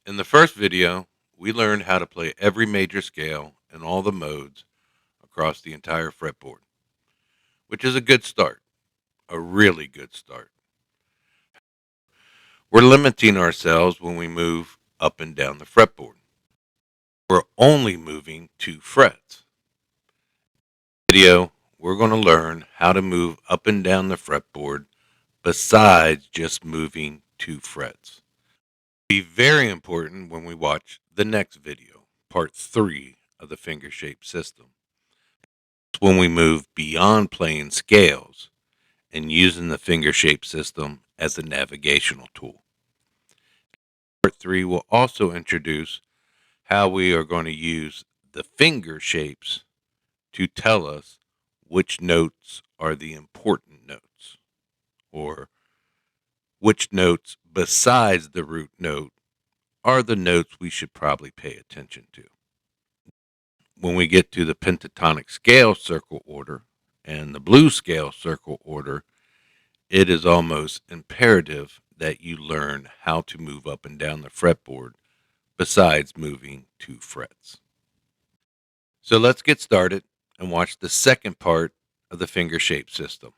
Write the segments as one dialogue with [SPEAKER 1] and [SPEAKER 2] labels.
[SPEAKER 1] In the first video, we learned how to play every major scale in all the modes across the entire fretboard, which is a good start, a really good start. We're limiting ourselves when we move up and down the fretboard. We're only moving 2 frets. In this video, we're going to learn how to move up and down the fretboard besides just moving 2 frets. Be very important when we watch the next video, part 3 of the finger shape system. It's when we move beyond playing scales and using the finger shape system as a navigational tool. Part 3 will also introduce how we are going to use the finger shapes to tell us which notes are the important notes, or which notes besides the root note are the notes we should probably pay attention to. When we get to the pentatonic scale circle order and the blues scale circle order, it is almost imperative that you learn how to move up and down the fretboard besides moving 2 frets. So let's get started and watch the second part of the finger shape system.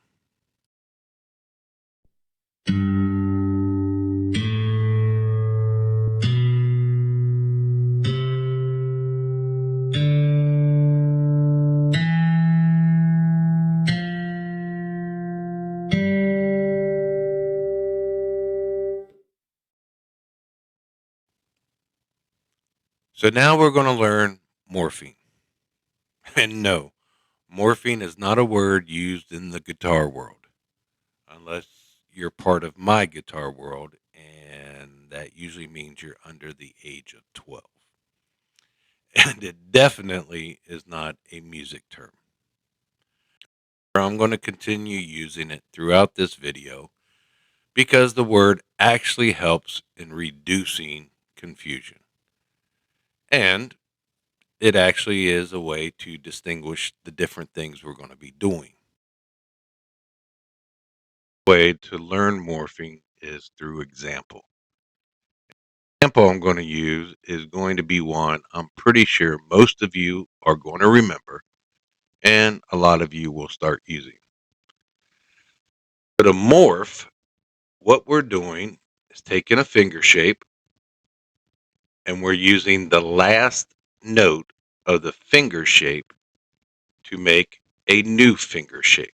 [SPEAKER 1] So now we're going to learn morphing. And no, morphing is not a word used in the guitar world, unless you're part of my guitar world, and that usually means you're under the age of 12. And it definitely is not a music term. I'm going to continue using it throughout this video because the word actually helps in reducing confusion. And it actually is a way to distinguish the different things we're going to be doing. The way to learn morphing is through example. The example I'm going to use is going to be one I'm pretty sure most of you are going to remember, and a lot of you will start using. So to morph, what we're doing is taking a finger shape and we're using the last note of the finger shape to make a new finger shape.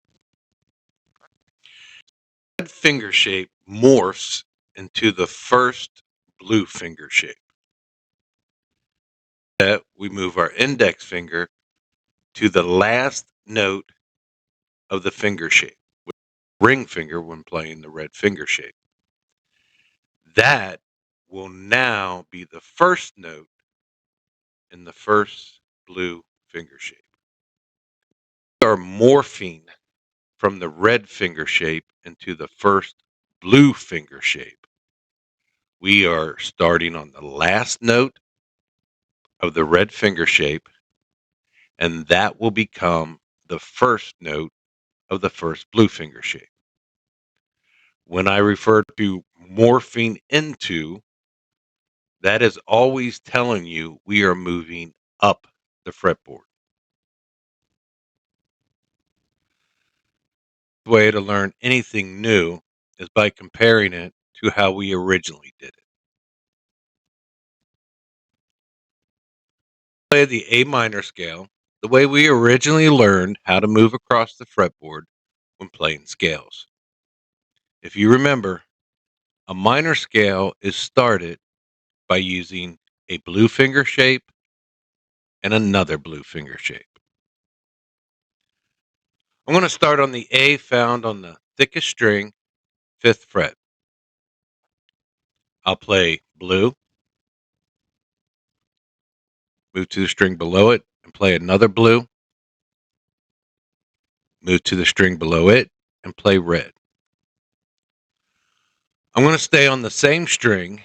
[SPEAKER 1] That finger shape morphs into the first blue finger shape. That we move our index finger to the last note of the finger shape, ring finger when playing the red finger shape. That will now be the first note in the first blue finger shape. We are morphing from the red finger shape into the first blue finger shape. We are starting on the last note of the red finger shape, and that will become the first note of the first blue finger shape. When I refer to morphing into, that is always telling you we are moving up the fretboard. The way to learn anything new is by comparing it to how we originally did it. Play the A minor scale the way we originally learned how to move across the fretboard when playing scales. If you remember, a minor scale is started by using a blue finger shape and another blue finger shape. I'm going to start on the A found on the thickest string, 5th fret. I'll play blue, move to the string below it, and play another blue, move to the string below it, and play red. I'm going to stay on the same string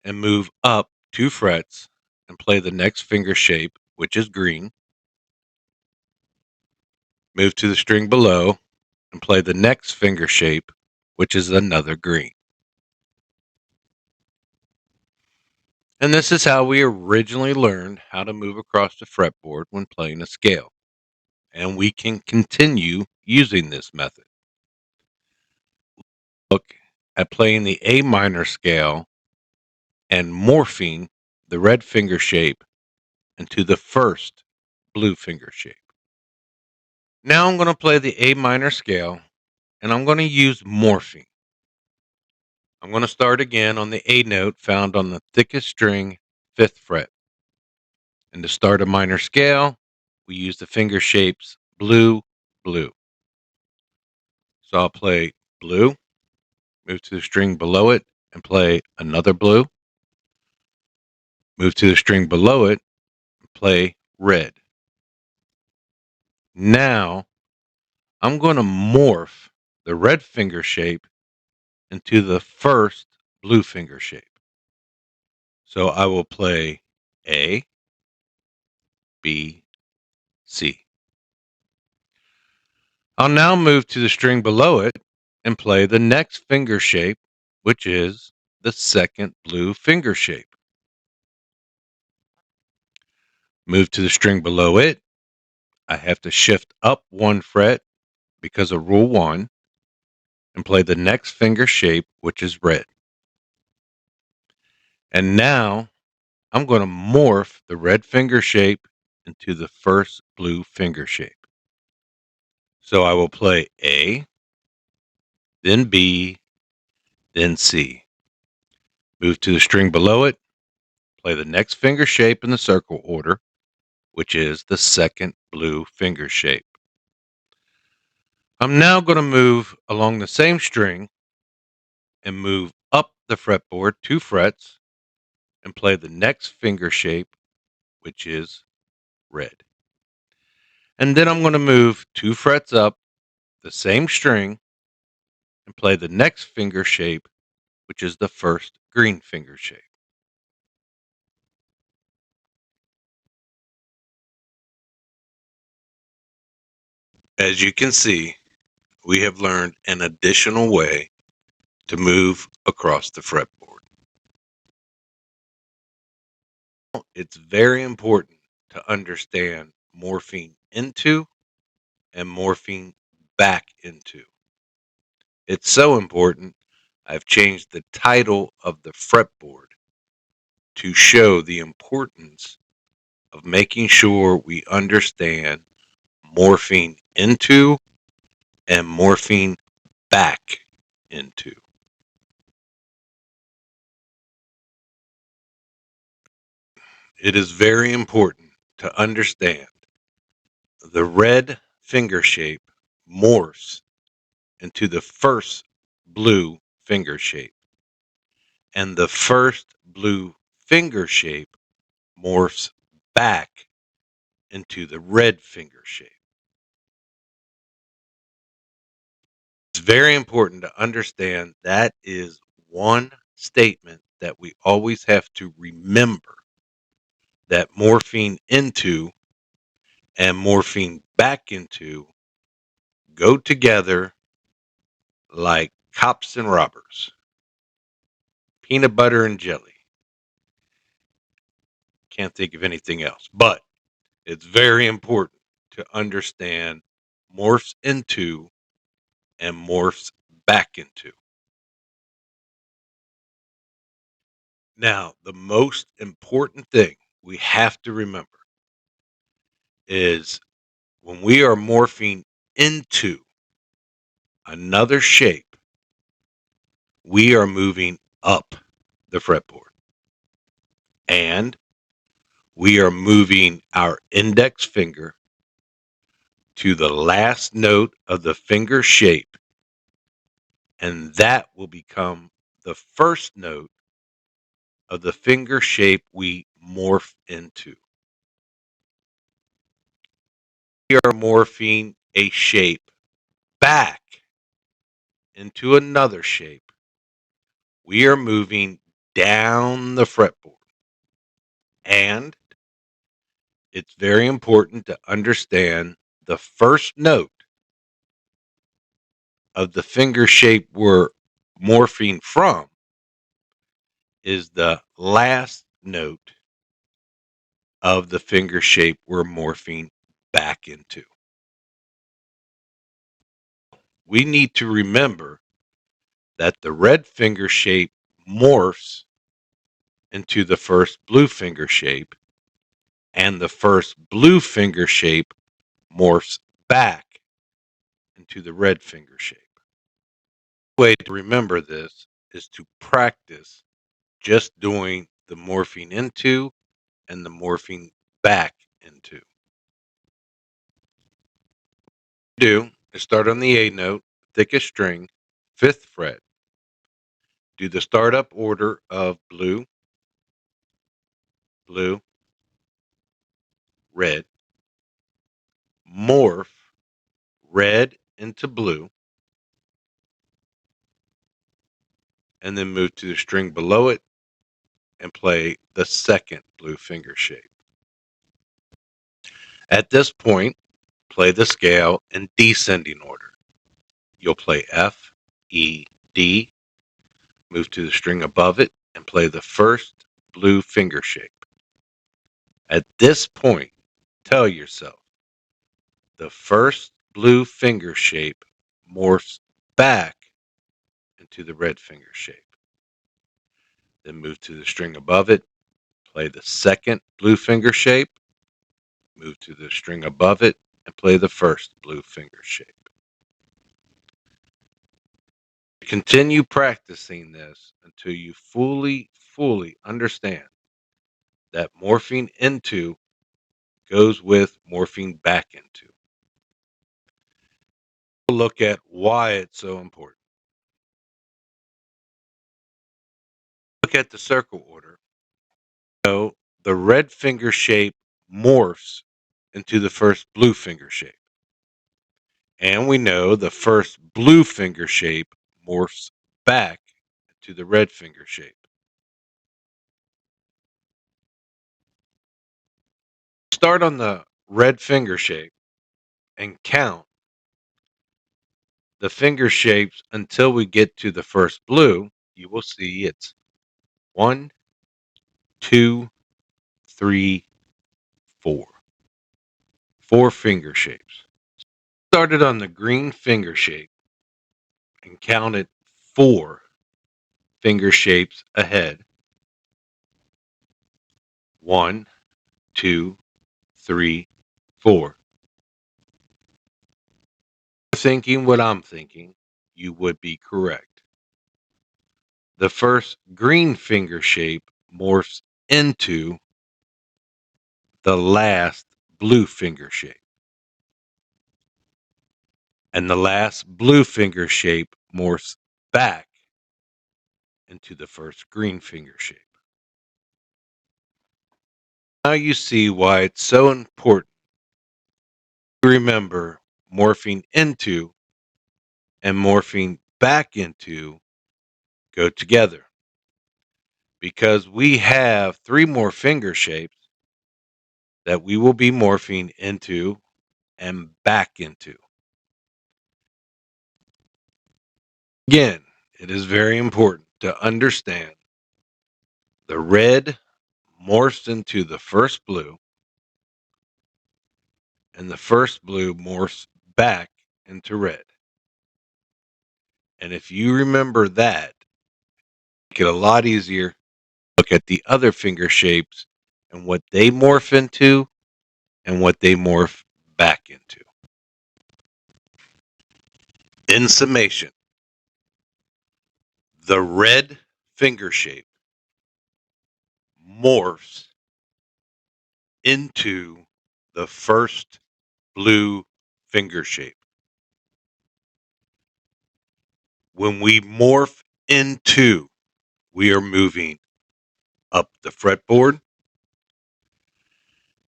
[SPEAKER 1] and move up 2 frets and play the next finger shape, which is green. Move to the string below and play the next finger shape, which is another green. And this is how we originally learned how to move across the fretboard when playing a scale. And we can continue using this method. Look at playing the A minor scale and morphing the red finger shape into the first blue finger shape. Now I'm going to play the A minor scale and I'm going to use morphing. I'm going to start again on the A note found on the thickest string, 5th fret. And to start a minor scale, we use the finger shapes blue, blue. So I'll play blue, move to the string below it, and play another blue. Move to the string below it, and play red. Now I'm going to morph the red finger shape into the first blue finger shape. So I will play A, B, C. I'll now move to the string below it and play the next finger shape, which is the second blue finger shape. Move to the string below it. I have to shift up 1 fret because of rule 1 and play the next finger shape, which is red. And now I'm going to morph the red finger shape into the first blue finger shape. So I will play A, then B, then C. Move to the string below it, play the next finger shape in the circle order, which is the second blue finger shape. I'm now going to move along the same string and move up the fretboard 2 frets and play the next finger shape, which is red. And then I'm going to move 2 frets up the same string and play the next finger shape, which is the first green finger shape. As you can see, we have learned an additional way to move across the fretboard. It's very important to understand morphing into and morphing back into. It's so important, I've changed the title of the fretboard to show the importance of making sure we understand morphing into and morphing back into. It is very important to understand the red finger shape morphs into the first blue finger shape, and the first blue finger shape morphs back into the red finger shape. It's very important to understand that is one statement that we always have to remember, that morphing into and morphing back into go together like cops and robbers, peanut butter and jelly. Can't think of anything else, but it's very important to understand morphs into and morphs back into. Now, the most important thing we have to remember is when we are morphing into another shape, we are moving up the fretboard. And we are moving our index finger to the last note of the finger shape, and that will become the first note of the finger shape we morph into. We are morphing a shape back into another shape. We are moving down the fretboard. And it's very important to understand the first note of the finger shape we're morphing from is the last note of the finger shape we're morphing back into. We need to remember that the red finger shape morphs into the first blue finger shape, and the first blue finger shape morphs back into the red finger shape. The way to remember this is to practice just doing the morphing into and the morphing back into. Do is start on the A note, thickest string, 5th fret. Do the startup order of blue, blue, red, morph red into blue, and then move to the string below it and play the second blue finger shape. At this point, play the scale in descending order. You'll play F, E, D, move to the string above it, and play the first blue finger shape. At this point, tell yourself, the first blue finger shape morphs back into the red finger shape. Then move to the string above it, play the second blue finger shape, move to the string above it, and play the first blue finger shape. Continue practicing this until you fully understand that morphing into goes with morphing back into. We'll look at why it's so important. Look at the circle order. So the red finger shape morphs into the first blue finger shape. And we know the first blue finger shape morphs back to the red finger shape. Start on the red finger shape and count the finger shapes until we get to the first blue. You will see it's 1, 2, 3, 4. 4 finger shapes. Started on the green finger shape and counted 4 finger shapes ahead. 1, 2, 3, 4. Thinking what I'm thinking, you would be correct. The first green finger shape morphs into the last blue finger shape. And the last blue finger shape morphs back into the first green finger shape. Now you see why it's so important to remember morphing into and morphing back into go together. Because we have 3 more finger shapes that we will be morphing into and back into. Again, it is very important to understand the red morphs into the first blue, and the first blue morphs back into red. And if you remember that, make it a lot easier to look at the other finger shapes and what they morph into and what they morph back into. In summation, the red finger shape morphs into the first blue finger shape. When we morph into, we are moving up the fretboard,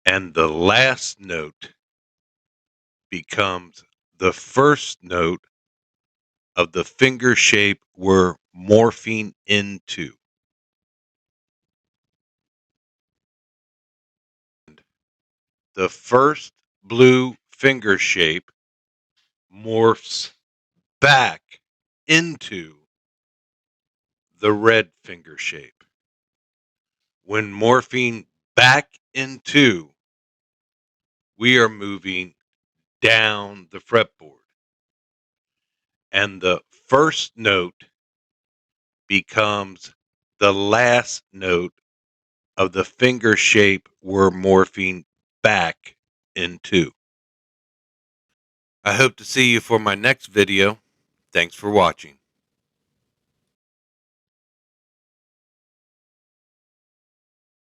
[SPEAKER 1] and the last note becomes the first note of the finger shape we're morphing into. The first blue finger shape morphs back into the red finger shape. When morphing back into, we are moving down the fretboard. And the first note becomes the last note of the finger shape we're morphing back into. I hope to see you for my next video. Thanks for watching.